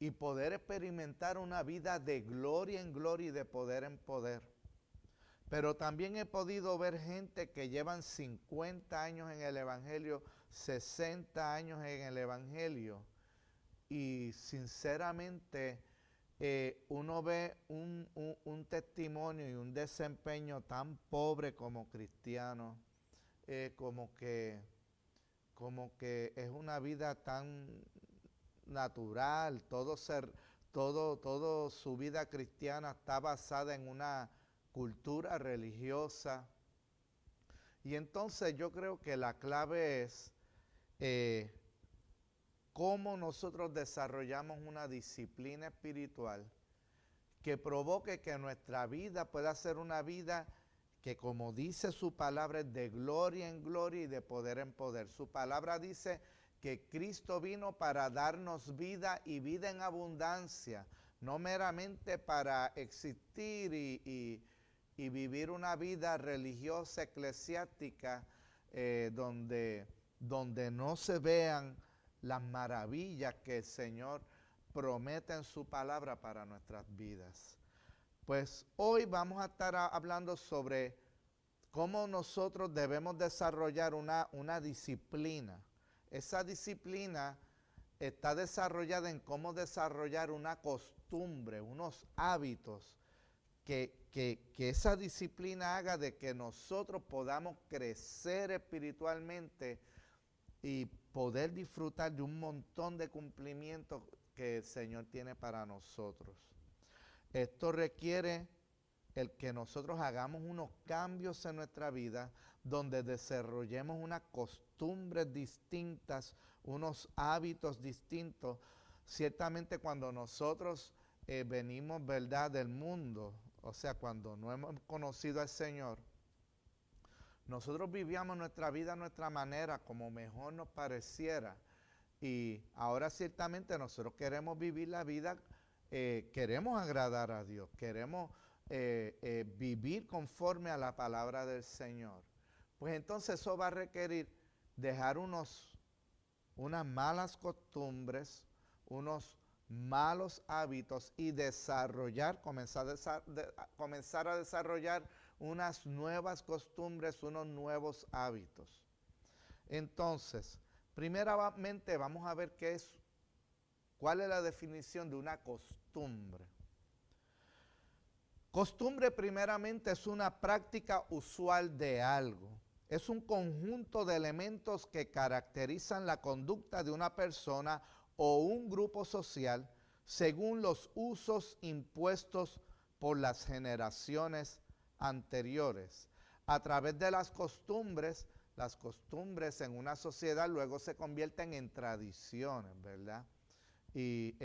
y poder experimentar una vida de gloria en gloria y de poder en poder. Pero también he podido ver gente que llevan 50 años en el Evangelio, 60 años en el Evangelio, y sinceramente uno ve un testimonio y un desempeño tan pobre como cristiano, como que es una vida tan natural, todo su vida cristiana está basada en una cultura religiosa. Y entonces yo creo que la clave es eh, cómo nosotros desarrollamos una disciplina espiritual que provoque que nuestra vida pueda ser una vida que, como dice su palabra, es de gloria en gloria y de poder en poder. Su palabra dice que Cristo vino para darnos vida y vida en abundancia, no meramente para existir y vivir una vida religiosa, eclesiástica, donde no se vean las maravillas que el Señor promete en su palabra para nuestras vidas. Pues hoy vamos a estar hablando sobre cómo nosotros debemos desarrollar una disciplina. Esa disciplina está desarrollada en cómo desarrollar una costumbre, unos hábitos, que esa disciplina haga de que nosotros podamos crecer espiritualmente y poder disfrutar de un montón de cumplimientos que el Señor tiene para nosotros. Esto requiere el que nosotros hagamos unos cambios en nuestra vida, donde desarrollemos unas costumbres distintas, unos hábitos distintos. Ciertamente cuando nosotros venimos, ¿verdad?, del mundo, o sea, cuando no hemos conocido al Señor, nosotros vivíamos nuestra vida a nuestra manera, como mejor nos pareciera. Y ahora ciertamente nosotros queremos vivir la vida, queremos agradar a Dios, queremos vivir conforme a la palabra del Señor. Pues entonces eso va a requerir dejar unas malas costumbres, unos malos hábitos y comenzar a desarrollar unas nuevas costumbres, unos nuevos hábitos. Entonces, primeramente vamos a ver cuál es la definición de una costumbre. Costumbre primeramente es una práctica usual de algo. Es un conjunto de elementos que caracterizan la conducta de una persona o un grupo social según los usos impuestos por las generaciones anteriores. A través de las costumbres en una sociedad luego se convierten en tradiciones, ¿verdad? Y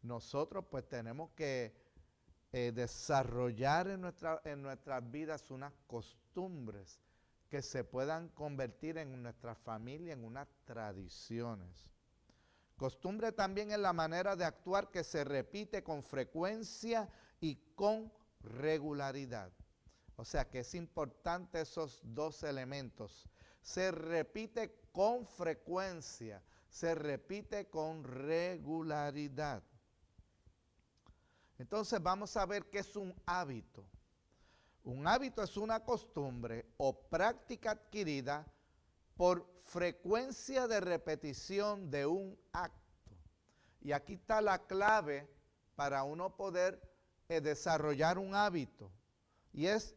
nosotros pues tenemos que desarrollar en nuestras vidas unas costumbres que se puedan convertir en nuestra familia en unas tradiciones. Costumbre también es la manera de actuar que se repite con frecuencia y con regularidad. O sea que es importante esos dos elementos. Se repite con frecuencia, se repite con regularidad. Entonces vamos a ver qué es un hábito. Un hábito es una costumbre o práctica adquirida por frecuencia de repetición de un acto. Y aquí está la clave para uno poder desarrollar un hábito. Y es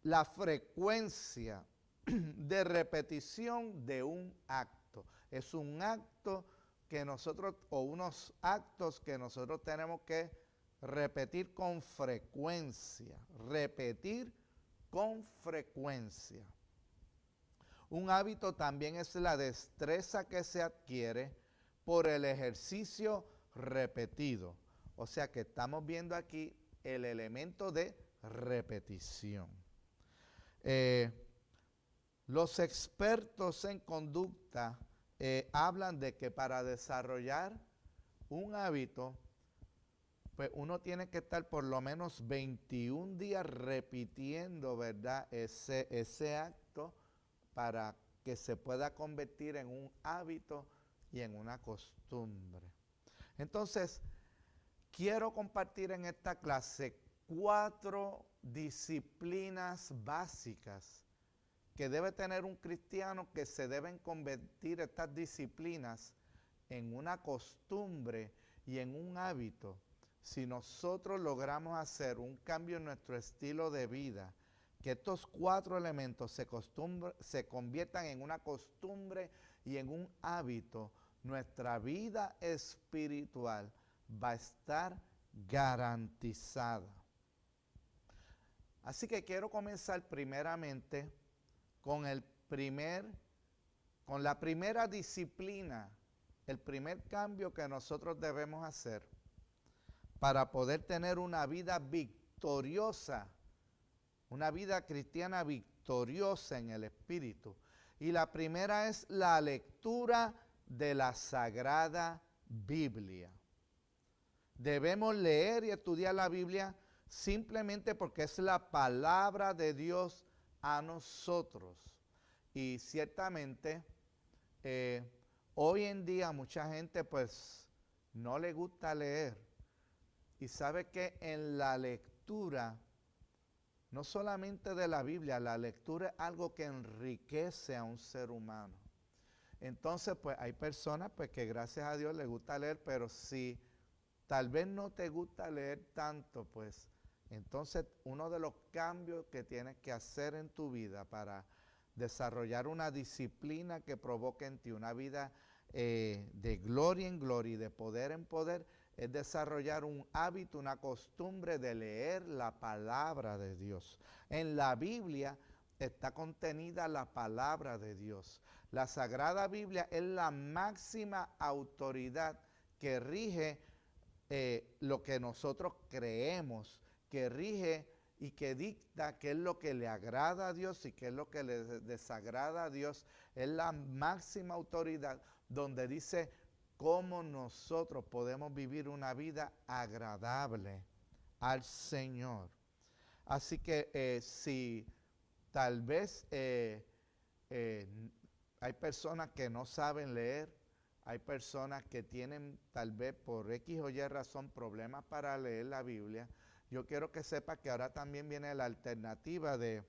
la frecuencia de repetición de un acto. Es un acto que nosotros, o unos actos que nosotros tenemos que repetir con frecuencia. Repetir con frecuencia. Un hábito también es la destreza que se adquiere por el ejercicio repetido. O sea que estamos viendo aquí el elemento de repetición. Los expertos en conducta hablan de que para desarrollar un hábito, pues uno tiene que estar por lo menos 21 días repitiendo, ¿verdad?, ese acto para que se pueda convertir en un hábito y en una costumbre. Entonces, quiero compartir en esta clase 4 disciplinas básicas que debe tener un cristiano, que se deben convertir estas disciplinas en una costumbre y en un hábito. Si nosotros logramos hacer un cambio en nuestro estilo de vida, que estos 4 elementos se conviertan en una costumbre y en un hábito, nuestra vida espiritual va a estar garantizada. Así que quiero comenzar primeramente con la primera disciplina, el primer cambio que nosotros debemos hacer para poder tener una vida victoriosa, una vida cristiana victoriosa en el Espíritu. Y la primera es la lectura de la Sagrada Biblia. Debemos leer y estudiar la Biblia simplemente porque es la palabra de Dios a nosotros. Y ciertamente, hoy en día mucha gente pues no le gusta leer. Y sabe que en la lectura, no solamente de la Biblia, la lectura es algo que enriquece a un ser humano. Entonces, pues hay personas pues que gracias a Dios les gusta leer, pero si tal vez no te gusta leer tanto, pues entonces uno de los cambios que tienes que hacer en tu vida para desarrollar una disciplina que provoque en ti una vida de gloria en gloria y de poder en poder, es desarrollar un hábito, una costumbre de leer la palabra de Dios. En la Biblia está contenida la palabra de Dios. La Sagrada Biblia es la máxima autoridad que rige lo que nosotros creemos, que rige y que dicta qué es lo que le agrada a Dios y qué es lo que le desagrada a Dios. Es la máxima autoridad donde dice cómo nosotros podemos vivir una vida agradable al Señor. Así que si tal vez hay personas que no saben leer, hay personas que tienen tal vez por X o Y razón problemas para leer la Biblia, yo quiero que sepa que ahora también viene la alternativa de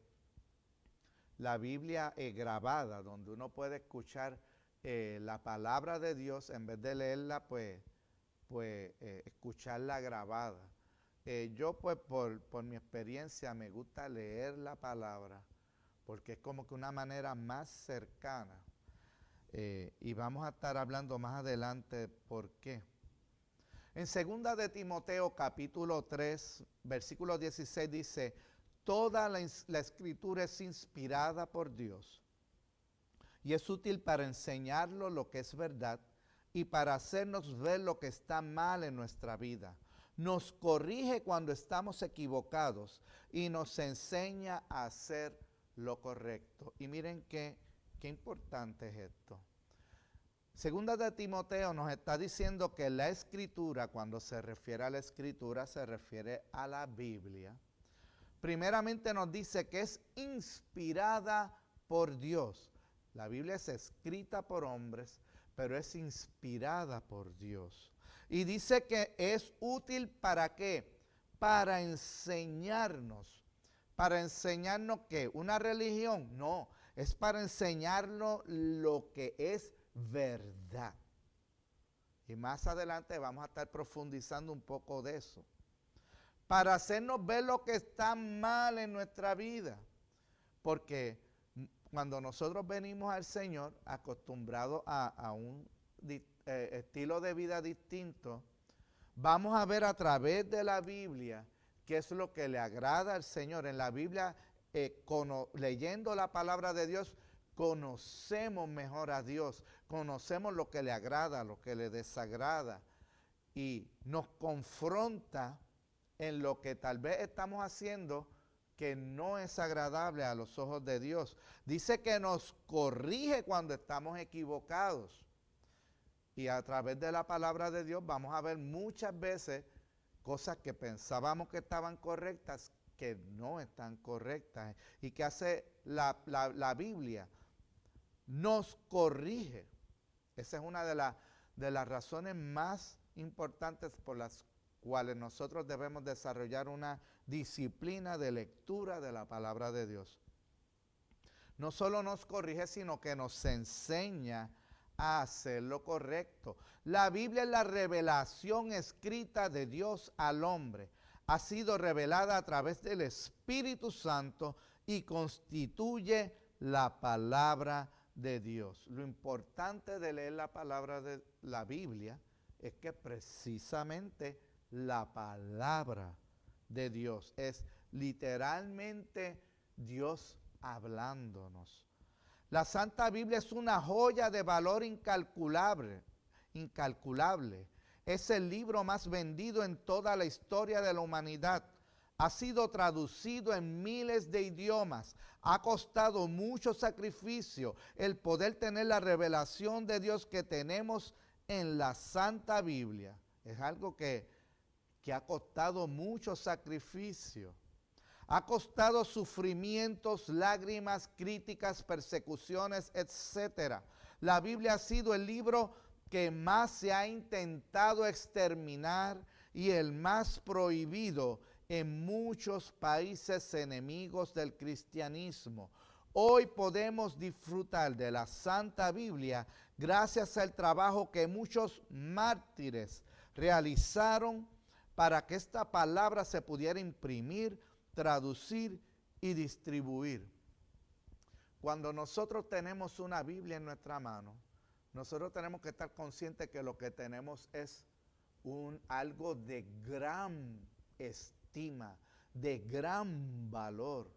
la Biblia grabada, donde uno puede escuchar la palabra de Dios en vez de leerla, pues escucharla grabada. Yo pues por mi experiencia me gusta leer la palabra porque es como que una manera más cercana. Y vamos a estar hablando más adelante por qué. En 2 de Timoteo capítulo 3, versículo 16 dice, toda la escritura es inspirada por Dios y es útil para enseñarnos lo que es verdad y para hacernos ver lo que está mal en nuestra vida. Nos corrige cuando estamos equivocados y nos enseña a hacer lo correcto. Y miren qué importante es esto. 2 de Timoteo nos está diciendo que la escritura, cuando se refiere a la escritura, se refiere a la Biblia. Primeramente nos dice que es inspirada por Dios. La Biblia es escrita por hombres, pero es inspirada por Dios. Y dice que es útil ¿para qué? Para enseñarnos. ¿Para enseñarnos qué? ¿Una religión? No, es para enseñarnos lo que es verdad. Y más adelante vamos a estar profundizando un poco de eso. Para hacernos ver lo que está mal en nuestra vida. Porque cuando nosotros venimos al Señor acostumbrados a un estilo de vida distinto, vamos a ver a través de la Biblia qué es lo que le agrada al Señor. En la Biblia, leyendo la palabra de Dios, conocemos mejor a Dios, conocemos lo que le agrada, lo que le desagrada y nos confronta en lo que tal vez estamos haciendo que no es agradable a los ojos de Dios. Dice que nos corrige cuando estamos equivocados y a través de la palabra de Dios vamos a ver muchas veces cosas que pensábamos que estaban correctas que no están correctas. ¿Y qué hace la Biblia? Nos corrige. Esa es una de las razones más importantes por las cuales nosotros debemos desarrollar una disciplina de lectura de la palabra de Dios. No solo nos corrige, sino que nos enseña a hacer lo correcto. La Biblia es la revelación escrita de Dios al hombre. Ha sido revelada a través del Espíritu Santo y constituye la palabra de Dios. Lo importante de leer la palabra de la Biblia es que precisamente la palabra de Dios es literalmente Dios hablándonos. La Santa Biblia es una joya de valor incalculable. Es el libro más vendido en toda la historia de la humanidad. Ha sido traducido en miles de idiomas. Ha costado mucho sacrificio el poder tener la revelación de Dios que tenemos en la Santa Biblia. Es algo que ha costado mucho sacrificio. Ha costado sufrimientos, lágrimas, críticas, persecuciones, etc. La Biblia ha sido el libro que más se ha intentado exterminar y el más prohibido en muchos países enemigos del cristianismo. Hoy podemos disfrutar de la Santa Biblia gracias al trabajo que muchos mártires realizaron para que esta palabra se pudiera imprimir, traducir y distribuir. Cuando nosotros tenemos una Biblia en nuestra mano, nosotros tenemos que estar conscientes que lo que tenemos es algo de gran estima, de gran valor,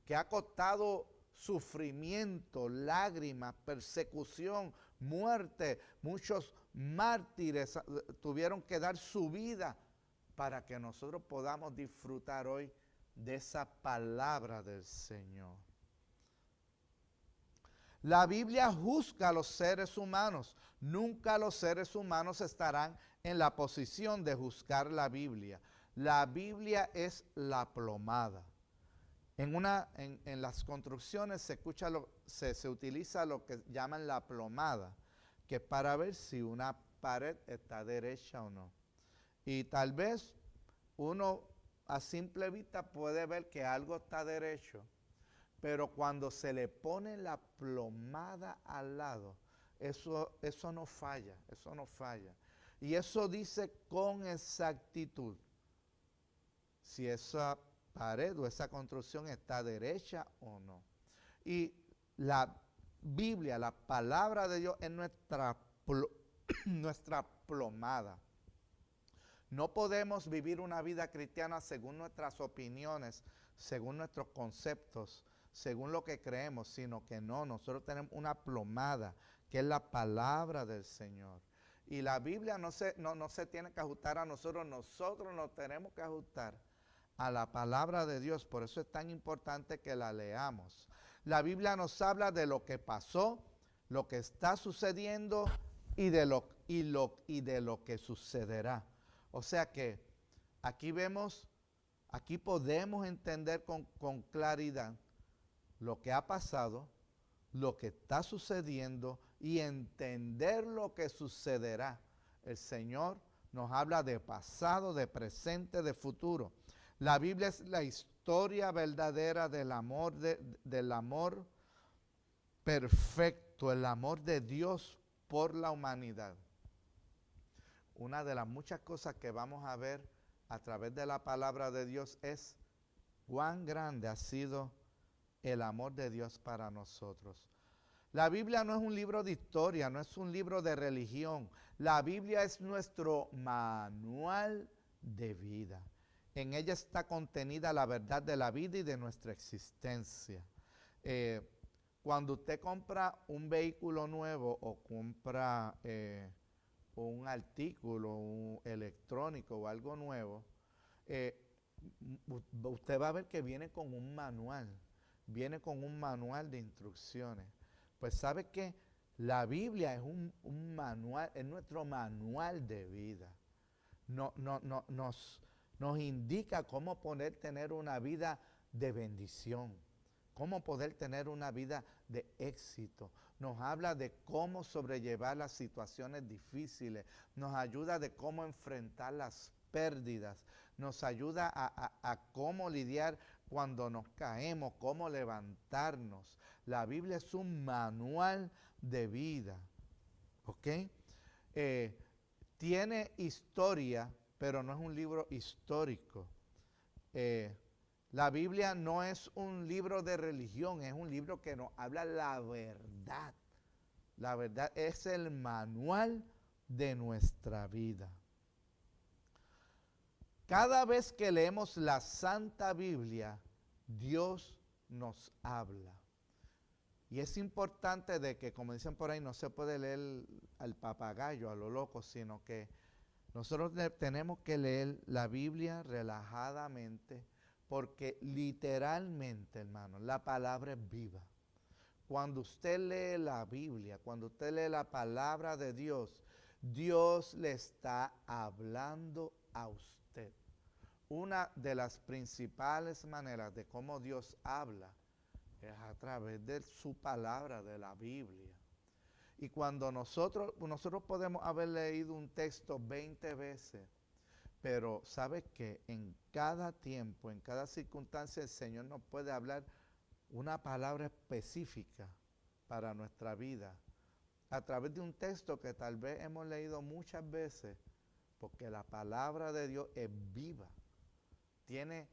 que ha costado sufrimiento, lágrimas, persecución, muerte. Muchos mártires tuvieron que dar su vida para que nosotros podamos disfrutar hoy de esa palabra del Señor. La Biblia juzga a los seres humanos. Nunca los seres humanos estarán en la posición de juzgar la Biblia. La Biblia es la plomada. En las construcciones se utiliza lo que llaman la plomada, que es para ver si una pared está derecha o no. Y tal vez uno a simple vista puede ver que algo está derecho, pero cuando se le pone la plomada al lado, eso no falla, eso no falla. Y eso dice con exactitud si esa pared o esa construcción está derecha o no. Y la Biblia, la palabra de Dios, es nuestra plomada. No podemos vivir una vida cristiana según nuestras opiniones, según nuestros conceptos, según lo que creemos, sino que no, nosotros tenemos una plomada, que es la palabra del Señor. Y la Biblia no se tiene que ajustar a nosotros nos tenemos que ajustar a la palabra de Dios. Por eso es tan importante que la leamos. La Biblia nos habla de lo que pasó, lo que está sucediendo y de lo que sucederá. O sea que aquí podemos entender con claridad lo que ha pasado, lo que está sucediendo y entender lo que sucederá. El Señor nos habla de pasado, de presente, de futuro. La Biblia es la historia verdadera del amor perfecto, el amor de Dios por la humanidad. Una de las muchas cosas que vamos a ver a través de la palabra de Dios es cuán grande ha sido el amor de Dios para nosotros. La Biblia no es un libro de historia, no es un libro de religión. La Biblia es nuestro manual de vida. En ella está contenida la verdad de la vida y de nuestra existencia. Cuando usted compra un vehículo nuevo o compra un artículo electrónico o algo nuevo, usted va a ver que viene con un manual de instrucciones. Pues sabe que la Biblia es un manual, es nuestro manual de vida. Nos indica cómo poder tener una vida de bendición, cómo poder tener una vida de éxito. Nos habla de cómo sobrellevar las situaciones difíciles. Nos ayuda de cómo enfrentar las pérdidas. Nos ayuda a cómo lidiar cuando nos caemos, cómo levantarnos. La Biblia es un manual de vida. ¿Ok? Tiene historia, pero no es un libro histórico. La Biblia no es un libro de religión, es un libro que nos habla la verdad. La verdad es el manual de nuestra vida. Cada vez que leemos la Santa Biblia, Dios nos habla. Y es importante de que, como dicen por ahí, no se puede leer al papagayo, a lo loco, sino que nosotros tenemos que leer la Biblia relajadamente, porque literalmente, hermano, la palabra es viva. Cuando usted lee la Biblia, cuando usted lee la palabra de Dios, Dios le está hablando a usted. Una de las principales maneras de cómo Dios habla es a través de su palabra, de la Biblia. Y cuando nosotros podemos haber leído un texto 20 veces, pero ¿sabes qué? En cada tiempo, en cada circunstancia, el Señor nos puede hablar una palabra específica para nuestra vida, a través de un texto que tal vez hemos leído muchas veces, porque la palabra de Dios es viva. Tiene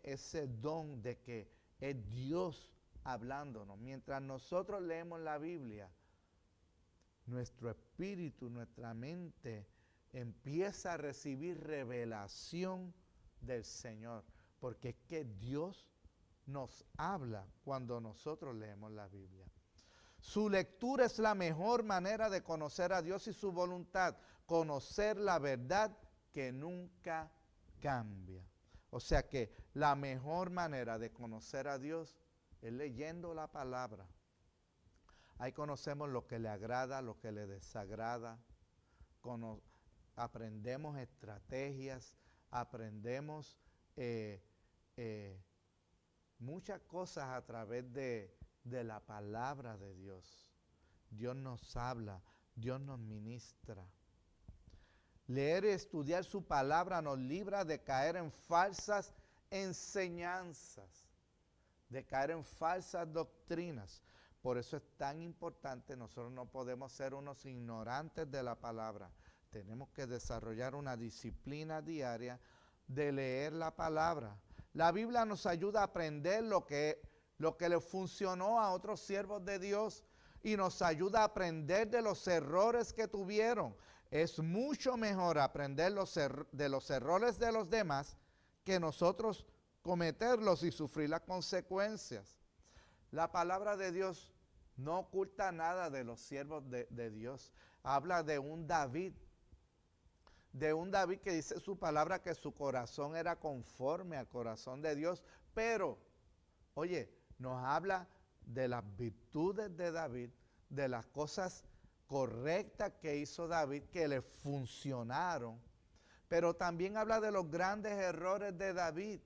ese don de que es Dios hablándonos. Mientras nosotros leemos la Biblia, nuestro espíritu, nuestra mente empieza a recibir revelación del Señor, porque es que Dios nos habla cuando nosotros leemos la Biblia. Su lectura es la mejor manera de conocer a Dios y su voluntad, conocer la verdad que nunca cambia. O sea que la mejor manera de conocer a Dios es leyendo la palabra. Ahí conocemos lo que le agrada, lo que le desagrada, aprendemos estrategias, aprendemos muchas cosas a través de la palabra de Dios. Dios nos habla, Dios nos ministra. Leer y estudiar su palabra nos libra de caer en falsas enseñanzas, de caer en falsas doctrinas. Por eso es tan importante, nosotros no podemos ser unos ignorantes de la palabra. Tenemos que desarrollar una disciplina diaria de leer la palabra. La Biblia nos ayuda a aprender lo que le funcionó a otros siervos de Dios y nos ayuda a aprender de los errores que tuvieron. Es mucho mejor aprender de los errores de los demás que nosotros cometerlos y sufrir las consecuencias. La palabra de Dios no oculta nada de los siervos de Dios. Habla de un David que dice su palabra que su corazón era conforme al corazón de Dios, pero, oye, nos habla de las virtudes de David, de las cosas correctas que hizo David, que le funcionaron, pero también habla de los grandes errores de David.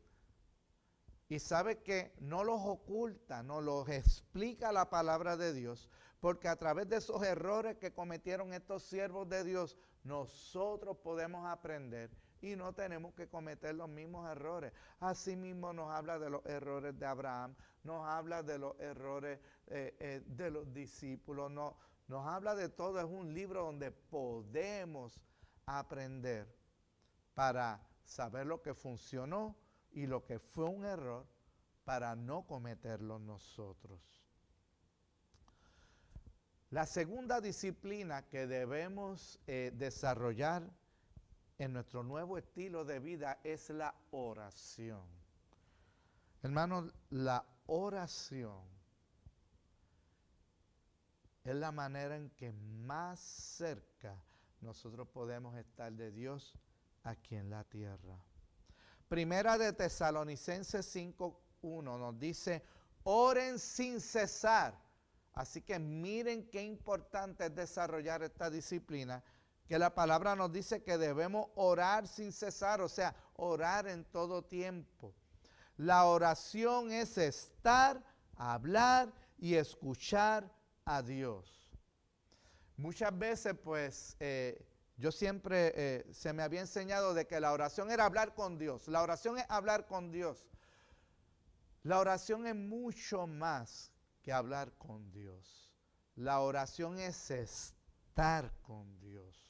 Y sabe que no los oculta, no los explica la palabra de Dios, porque a través de esos errores que cometieron estos siervos de Dios, nosotros podemos aprender y no tenemos que cometer los mismos errores. Asimismo nos habla de los errores de Abraham, nos habla de los errores de los discípulos, nos habla de todo. Es un libro donde podemos aprender para saber lo que funcionó y lo que fue un error para no cometerlo nosotros. La segunda disciplina que debemos desarrollar en nuestro nuevo estilo de vida es la oración. Hermanos, la oración es la manera en que más cerca nosotros podemos estar de Dios aquí en la tierra. Primera de Tesalonicenses 5:1 nos dice, oren sin cesar. Así que miren qué importante es desarrollar esta disciplina, que la palabra nos dice que debemos orar sin cesar, o sea, orar en todo tiempo. La oración es estar, hablar y escuchar a Dios. Muchas veces, pues, yo siempre se me había enseñado de que la oración era hablar con Dios. La oración es hablar con Dios. La oración es mucho más que hablar con Dios. La oración es estar con Dios.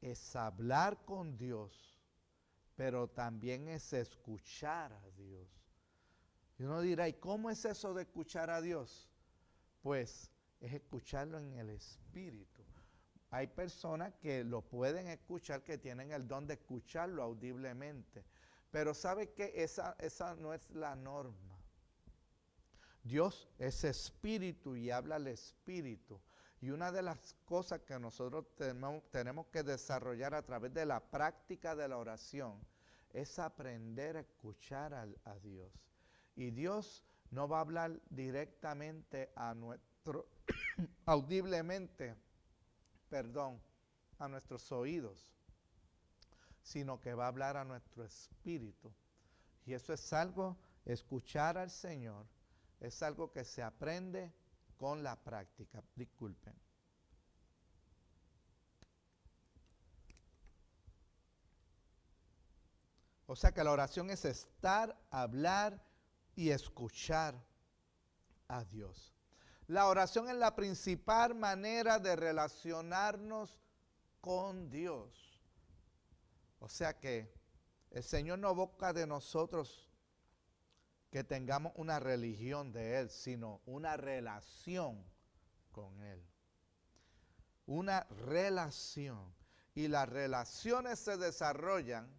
Es hablar con Dios, pero también es escuchar a Dios. Y uno dirá, ¿y cómo es eso de escuchar a Dios? Pues es escucharlo en el Espíritu. Hay personas que lo pueden escuchar, que tienen el don de escucharlo audiblemente. Pero ¿sabe qué? Esa no es la norma. Dios es espíritu y habla al espíritu. Y una de las cosas que nosotros tenemos que desarrollar a través de la práctica de la oración es aprender a escuchar a Dios. Y Dios no va a hablar directamente a nuestro, audiblemente, a nuestros oídos, sino que va a hablar a nuestro espíritu. Y eso es algo, escuchar al Señor, es algo que se aprende con la práctica. Disculpen. O sea que la oración es estar, hablar y escuchar a Dios. La oración es la principal manera de relacionarnos con Dios. O sea que el Señor no busca de nosotros que tengamos una religión de Él, sino una relación con Él. Una relación. Y las relaciones se desarrollan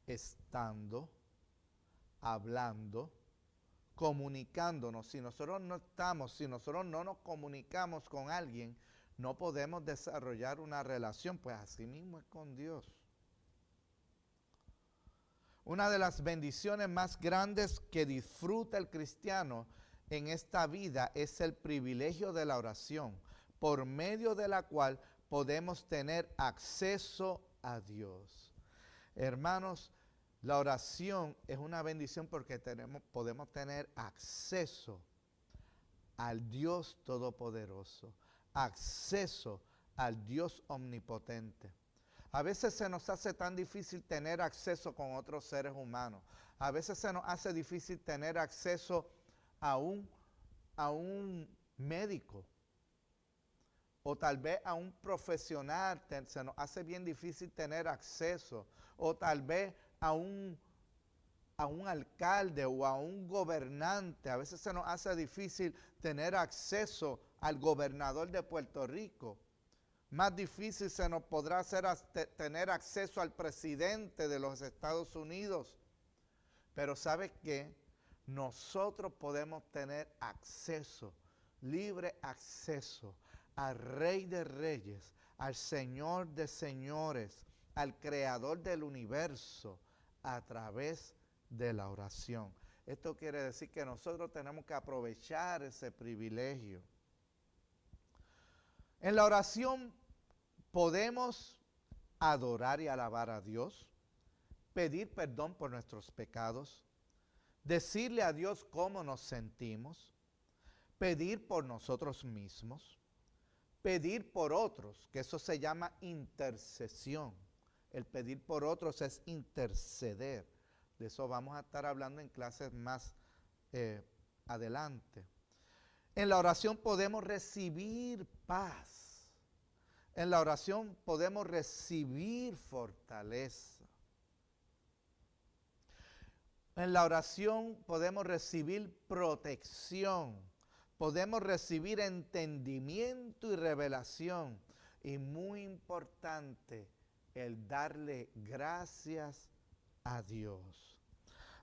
estando, hablando, comunicándonos. Si nosotros no nos comunicamos con alguien, no podemos desarrollar una relación. Pues así mismo es con Dios. Una de las bendiciones más grandes que disfruta el cristiano en esta vida es el privilegio de la oración, por medio de la cual podemos tener acceso a Dios. Hermanos, la oración es una bendición porque podemos tener acceso al Dios Todopoderoso, acceso al Dios Omnipotente. A veces se nos hace tan difícil tener acceso con otros seres humanos. A veces se nos hace difícil tener acceso a un médico. O tal vez a un profesional se nos hace bien difícil tener acceso. O tal vez a un alcalde o a un gobernante. A veces se nos hace difícil tener acceso al gobernador de Puerto Rico. Más difícil se nos podrá hacer tener acceso al presidente de los Estados Unidos. Pero ¿sabe qué? Nosotros podemos tener acceso, libre acceso al Rey de Reyes, al Señor de Señores, al Creador del universo, a través de la oración. Esto quiere decir que nosotros tenemos que aprovechar ese privilegio. En la oración podemos adorar y alabar a Dios, pedir perdón por nuestros pecados, decirle a Dios cómo nos sentimos, pedir por nosotros mismos, pedir por otros, que eso se llama intercesión. El pedir por otros es interceder. De eso vamos a estar hablando en clases más adelante. En la oración podemos recibir paz. En la oración podemos recibir fortaleza. En la oración podemos recibir protección. Podemos recibir entendimiento y revelación. Y muy importante, el darle gracias a Dios.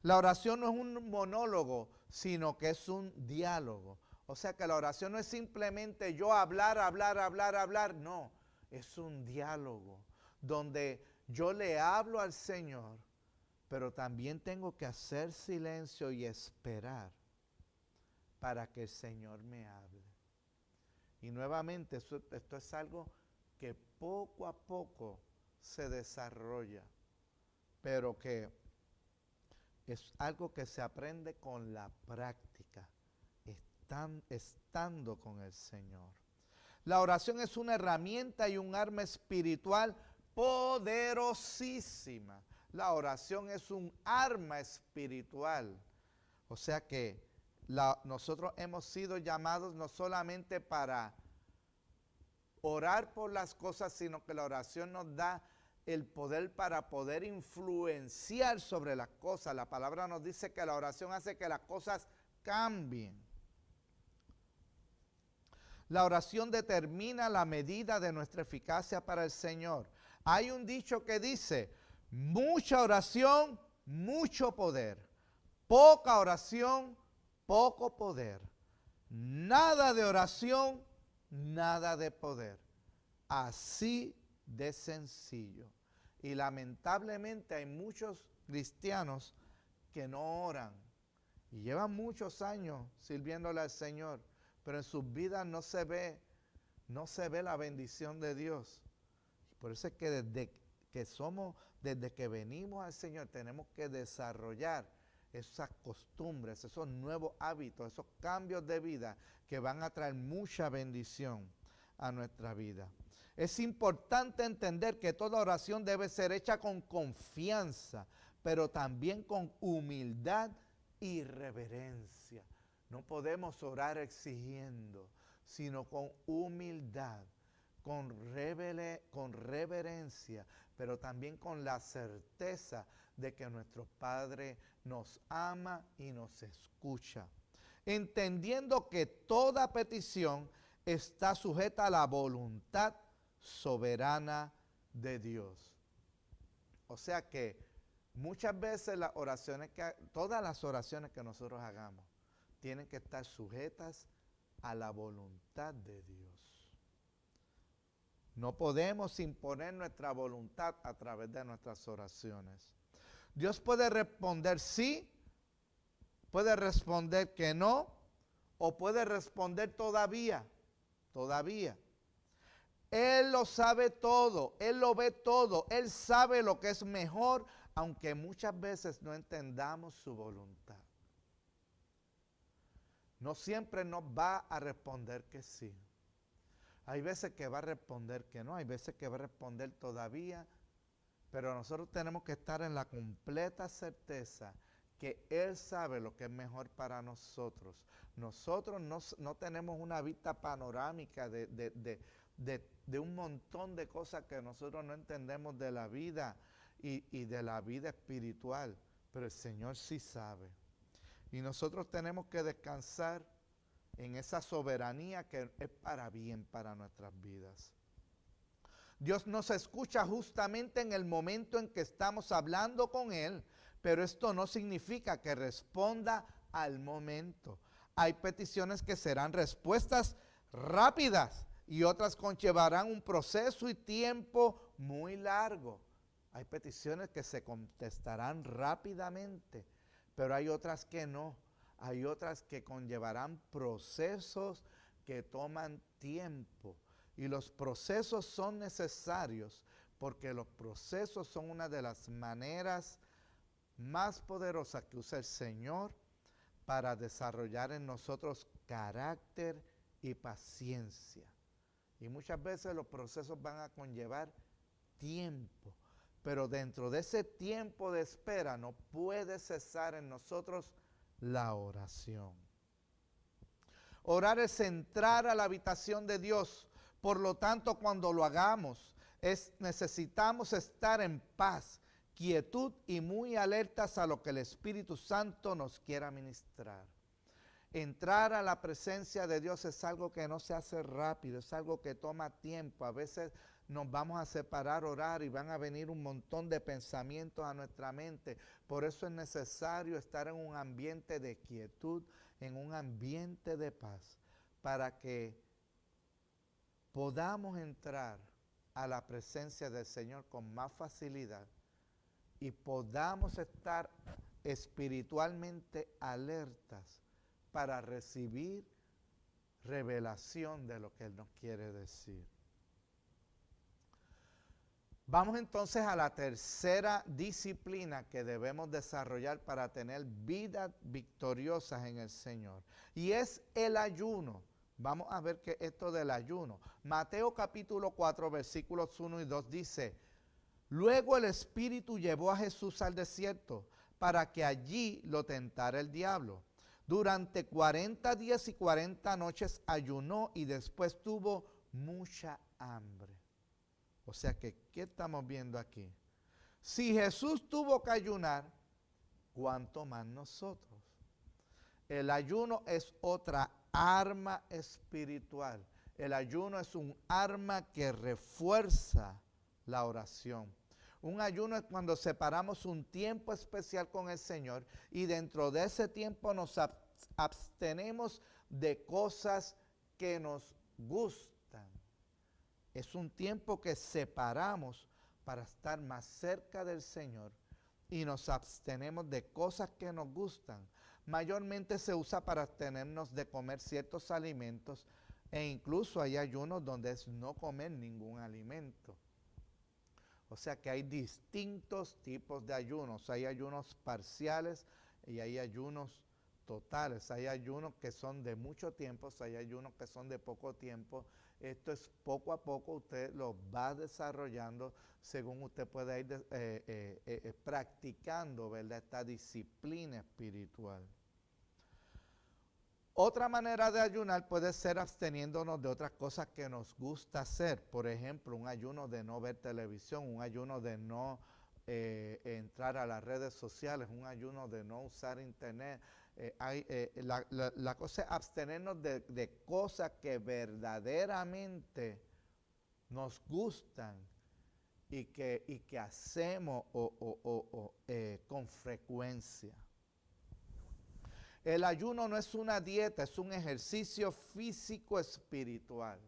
La oración no es un monólogo, sino que es un diálogo. O sea que la oración no es simplemente yo hablar, no. Es un diálogo donde yo le hablo al Señor, pero también tengo que hacer silencio y esperar para que el Señor me hable. Y nuevamente, esto es algo que poco a poco se desarrolla, pero que es algo que se aprende con la práctica, estando con el Señor. La oración es una herramienta y un arma espiritual poderosísima. La oración es un arma espiritual. O sea que nosotros hemos sido llamados no solamente para orar por las cosas, sino que la oración nos da el poder para poder influenciar sobre las cosas. La palabra nos dice que la oración hace que las cosas cambien. La oración determina la medida de nuestra eficacia para el Señor. Hay un dicho que dice, mucha oración, mucho poder. Poca oración, poco poder. Nada de oración, nada de poder. Así de sencillo. Y lamentablemente hay muchos cristianos que no oran y llevan muchos años sirviéndole al Señor, pero en sus vidas no se ve la bendición de Dios. Por eso es que desde que venimos al Señor tenemos que desarrollar esas costumbres, esos nuevos hábitos, esos cambios de vida que van a traer mucha bendición a nuestra vida. Es importante entender que toda oración debe ser hecha con confianza, pero también con humildad y reverencia. No podemos orar exigiendo, sino con humildad, con reverencia, pero también con la certeza de que nuestro Padre nos ama y nos escucha. Entendiendo que toda petición está sujeta a la voluntad soberana de Dios. O sea que muchas veces todas las oraciones que nosotros hagamos tienen que estar sujetas a la voluntad de Dios. No podemos imponer nuestra voluntad a través de nuestras oraciones. Dios puede responder sí, puede responder que no, o puede responder todavía. Él lo sabe todo, Él lo ve todo, Él sabe lo que es mejor, aunque muchas veces no entendamos su voluntad. No siempre nos va a responder que sí. Hay veces que va a responder que no, hay veces que va a responder todavía, pero nosotros tenemos que estar en la completa certeza que Él sabe lo que es mejor para nosotros. Nosotros no tenemos una vista panorámica de un montón de cosas que nosotros no entendemos de la vida y de la vida espiritual, pero el Señor sí sabe. Y nosotros tenemos que descansar en esa soberanía que es para bien para nuestras vidas. Dios nos escucha justamente en el momento en que estamos hablando con Él, pero esto no significa que responda al momento. Hay peticiones que serán respuestas rápidas y otras conllevarán un proceso y tiempo muy largo. Hay peticiones que se contestarán rápidamente, pero hay otras que no. Hay otras que conllevarán procesos que toman tiempo. Y los procesos son necesarios porque los procesos son una de las maneras más poderosas que usa el Señor para desarrollar en nosotros carácter y paciencia. Y muchas veces los procesos van a conllevar tiempo, pero dentro de ese tiempo de espera no puede cesar en nosotros la oración. Orar es entrar a la habitación de Dios. Por lo tanto, cuando lo hagamos, necesitamos estar en paz, quietud y muy alertas a lo que el Espíritu Santo nos quiera ministrar. Entrar a la presencia de Dios es algo que no se hace rápido, es algo que toma tiempo. A veces nos vamos a separar, orar y van a venir un montón de pensamientos a nuestra mente. Por eso es necesario estar en un ambiente de quietud, en un ambiente de paz, para que podamos entrar a la presencia del Señor con más facilidad y podamos estar espiritualmente alertas para recibir revelación de lo que Él nos quiere decir. Vamos entonces a la tercera disciplina que debemos desarrollar para tener vidas victoriosas en el Señor. Y es el ayuno. Vamos a ver qué es esto del ayuno. Mateo capítulo 4, versículos 1 y 2 dice: luego el Espíritu llevó a Jesús al desierto para que allí lo tentara el diablo. Durante 40 días y 40 noches ayunó y después tuvo mucha hambre. O sea que, ¿qué estamos viendo aquí? Si Jesús tuvo que ayunar, ¿cuánto más nosotros? El ayuno es otra arma espiritual. El ayuno es un arma que refuerza la oración. Un ayuno es cuando separamos un tiempo especial con el Señor y dentro de ese tiempo nos abstenemos de cosas que nos gustan. Es un tiempo que separamos para estar más cerca del Señor y nos abstenemos de cosas que nos gustan. Mayormente se usa para abstenernos de comer ciertos alimentos e incluso hay ayunos donde es no comer ningún alimento. O sea que hay distintos tipos de ayunos. Hay ayunos parciales y hay ayunos totales. Hay ayunos que son de mucho tiempo, hay ayunos que son de poco tiempo. Esto es poco a poco, usted lo va desarrollando según usted pueda ir practicando, ¿verdad?, esta disciplina espiritual. Otra manera de ayunar puede ser absteniéndonos de otras cosas que nos gusta hacer. Por ejemplo, un ayuno de no ver televisión, un ayuno de no entrar a las redes sociales, un ayuno de no usar internet. La cosa es abstenernos de cosas que verdaderamente nos gustan y que hacemos con frecuencia. El ayuno no es una dieta, es un ejercicio físico espiritual.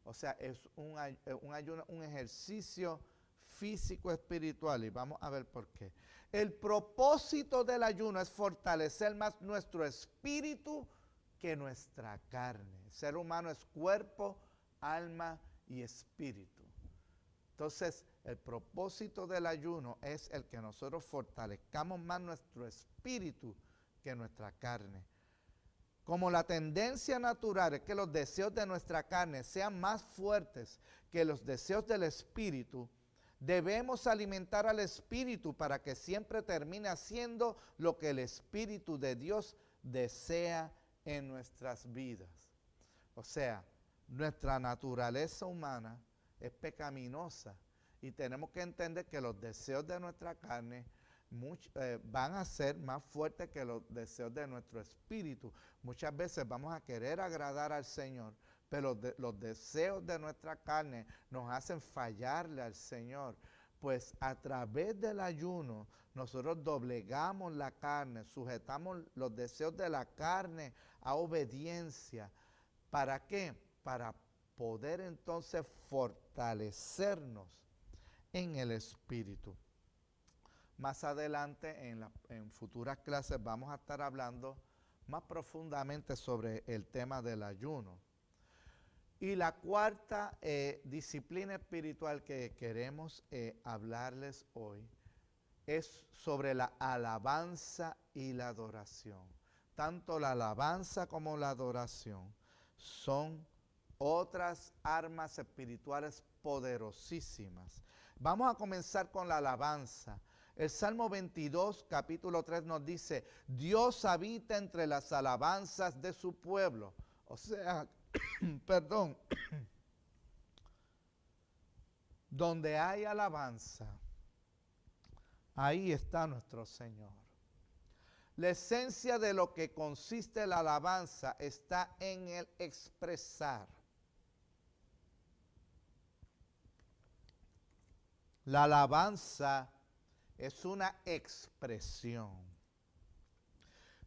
O sea, es un ayuno, un ejercicio físico espiritual, y vamos a ver por qué. El propósito del ayuno es fortalecer más nuestro espíritu que nuestra carne. El ser humano es cuerpo, alma y espíritu. Entonces, el propósito del ayuno es el que nosotros fortalezcamos más nuestro espíritu que nuestra carne. Como la tendencia natural es que los deseos de nuestra carne sean más fuertes que los deseos del espíritu, debemos alimentar al espíritu para que siempre termine haciendo lo que el Espíritu de Dios desea en nuestras vidas. O sea, nuestra naturaleza humana es pecaminosa y tenemos que entender que los deseos de nuestra carne van a ser más fuertes que los deseos de nuestro espíritu. Muchas veces vamos a querer agradar al Señor, pero los deseos de nuestra carne nos hacen fallarle al Señor. Pues a través del ayuno nosotros doblegamos la carne, sujetamos los deseos de la carne a obediencia. ¿Para qué? Para poder entonces fortalecernos en el espíritu. Más adelante en futuras clases vamos a estar hablando más profundamente sobre el tema del ayuno. Y la cuarta disciplina espiritual que queremos hablarles hoy es sobre la alabanza y la adoración. Tanto la alabanza como la adoración son otras armas espirituales poderosísimas. Vamos a comenzar con la alabanza. El Salmo 22, capítulo 3 nos dice: Dios habita entre las alabanzas de su pueblo. O sea, perdón, donde hay alabanza, ahí está nuestro Señor. La esencia de lo que consiste la alabanza está en el expresar. La alabanza es una expresión.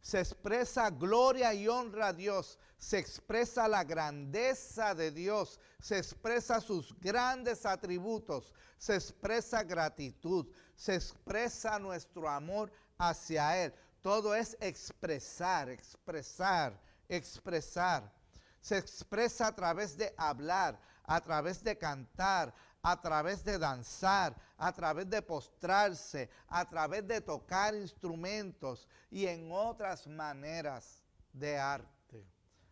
Se expresa gloria y honra a Dios, se expresa la grandeza de Dios, se expresa sus grandes atributos, se expresa gratitud, se expresa nuestro amor hacia Él. Todo es expresar, expresar, expresar. Se expresa a través de hablar, a través de cantar, a través de danzar, a través de postrarse, a través de tocar instrumentos y en otras maneras de arte.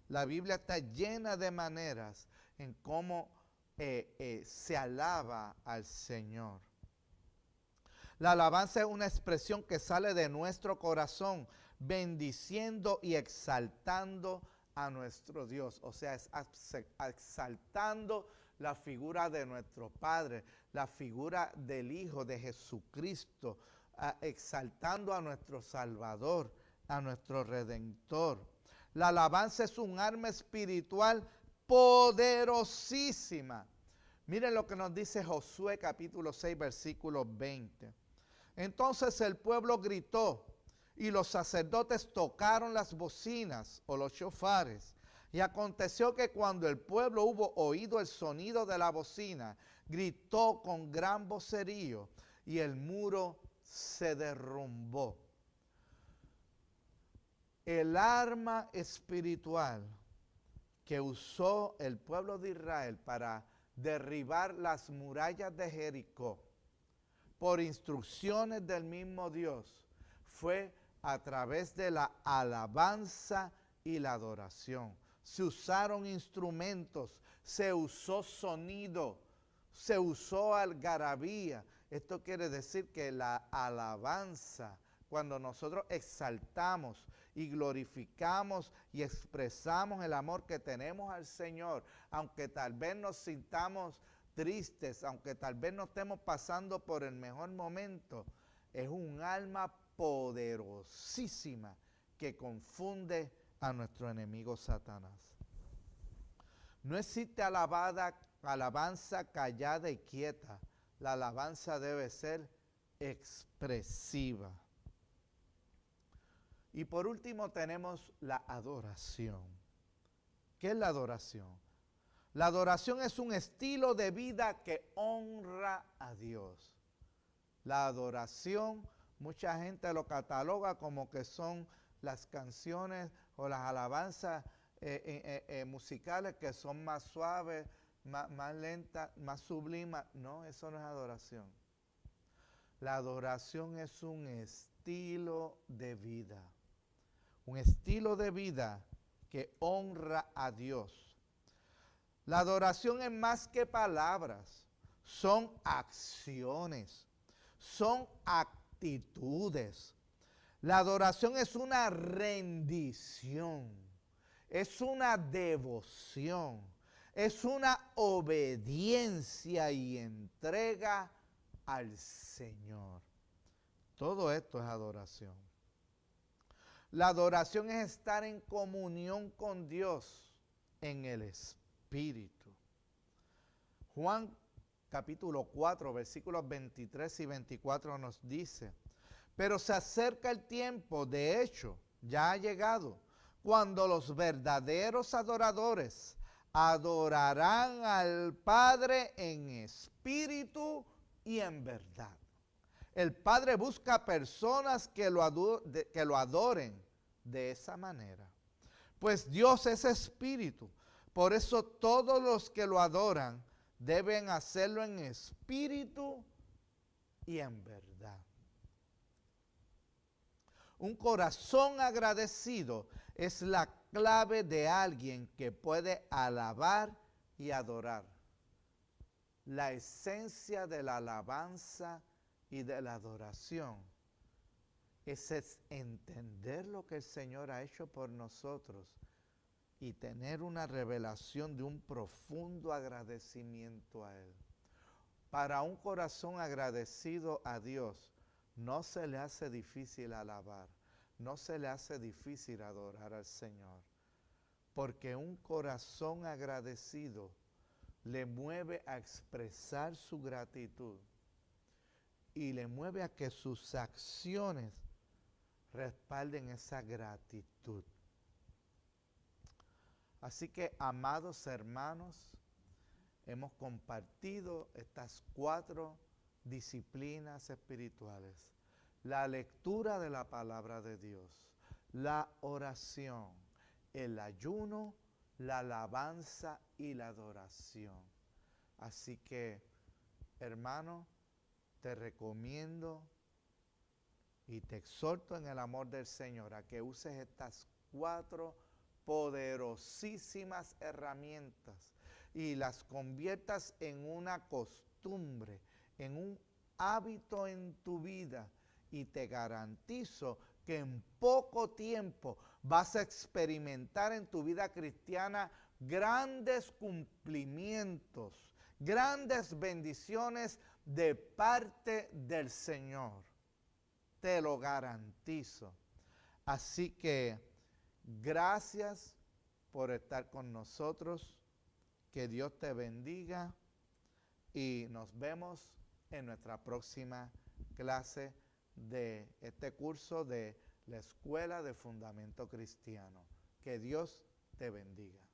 La Biblia está llena de maneras en cómo se alaba al Señor. La alabanza es una expresión que sale de nuestro corazón, bendiciendo y exaltando a nuestro Dios. O sea, es exaltando la figura de nuestro Padre, la figura del Hijo de Jesucristo, exaltando a nuestro Salvador, a nuestro Redentor. La alabanza es un arma espiritual poderosísima. Miren lo que nos dice Josué capítulo 6, versículo 20. Entonces el pueblo gritó y los sacerdotes tocaron las bocinas o los shofares. Y aconteció que cuando el pueblo hubo oído el sonido de la bocina, gritó con gran vocerío y el muro se derrumbó. El arma espiritual que usó el pueblo de Israel para derribar las murallas de Jericó, por instrucciones del mismo Dios, fue a través de la alabanza y la adoración. Se usaron instrumentos, se usó sonido, se usó algarabía. Esto quiere decir que la alabanza, cuando nosotros exaltamos y glorificamos y expresamos el amor que tenemos al Señor, aunque tal vez nos sintamos tristes, aunque tal vez no estemos pasando por el mejor momento, es un alma poderosísima que confunde a nuestro enemigo Satanás. No existe alabanza callada y quieta. La alabanza debe ser expresiva. Y por último tenemos la adoración. ¿Qué es la adoración? La adoración es un estilo de vida que honra a Dios. La adoración, mucha gente lo cataloga como que son las canciones o las alabanzas musicales que son más suaves, más lentas, más sublimes. No, eso no es adoración. La adoración es un estilo de vida. Un estilo de vida que honra a Dios. La adoración es más que palabras, son acciones, son actitudes. La adoración es una rendición, es una devoción, es una obediencia y entrega al Señor. Todo esto es adoración. La adoración es estar en comunión con Dios en el Espíritu. Juan capítulo 4, versículos 23 y 24 nos dice: pero se acerca el tiempo, de hecho, ya ha llegado, cuando los verdaderos adoradores adorarán al Padre en espíritu y en verdad. El Padre busca personas que lo adoren de esa manera. Pues Dios es espíritu. Por eso todos los que lo adoran deben hacerlo en espíritu y en verdad. Un corazón agradecido es la clave de alguien que puede alabar y adorar. La esencia de la alabanza y de la adoración es entender lo que el Señor ha hecho por nosotros y tener una revelación de un profundo agradecimiento a Él. Para un corazón agradecido a Dios, no se le hace difícil alabar, no se le hace difícil adorar al Señor, porque un corazón agradecido le mueve a expresar su gratitud y le mueve a que sus acciones respalden esa gratitud. Así que, amados hermanos, hemos compartido estas 4 disciplinas espirituales: la lectura de la palabra de Dios, la oración, el ayuno, la alabanza y la adoración. Así que hermano, te recomiendo y te exhorto en el amor del Señor a que uses estas 4 poderosísimas herramientas y las conviertas en una costumbre, en un hábito en tu vida, y te garantizo que en poco tiempo vas a experimentar en tu vida cristiana grandes cumplimientos, grandes bendiciones de parte del Señor. Te lo garantizo. Así que gracias por estar con nosotros. Que Dios te bendiga y nos vemos en nuestra próxima clase de este curso de la Escuela de Fundamento Cristiano. Que Dios te bendiga.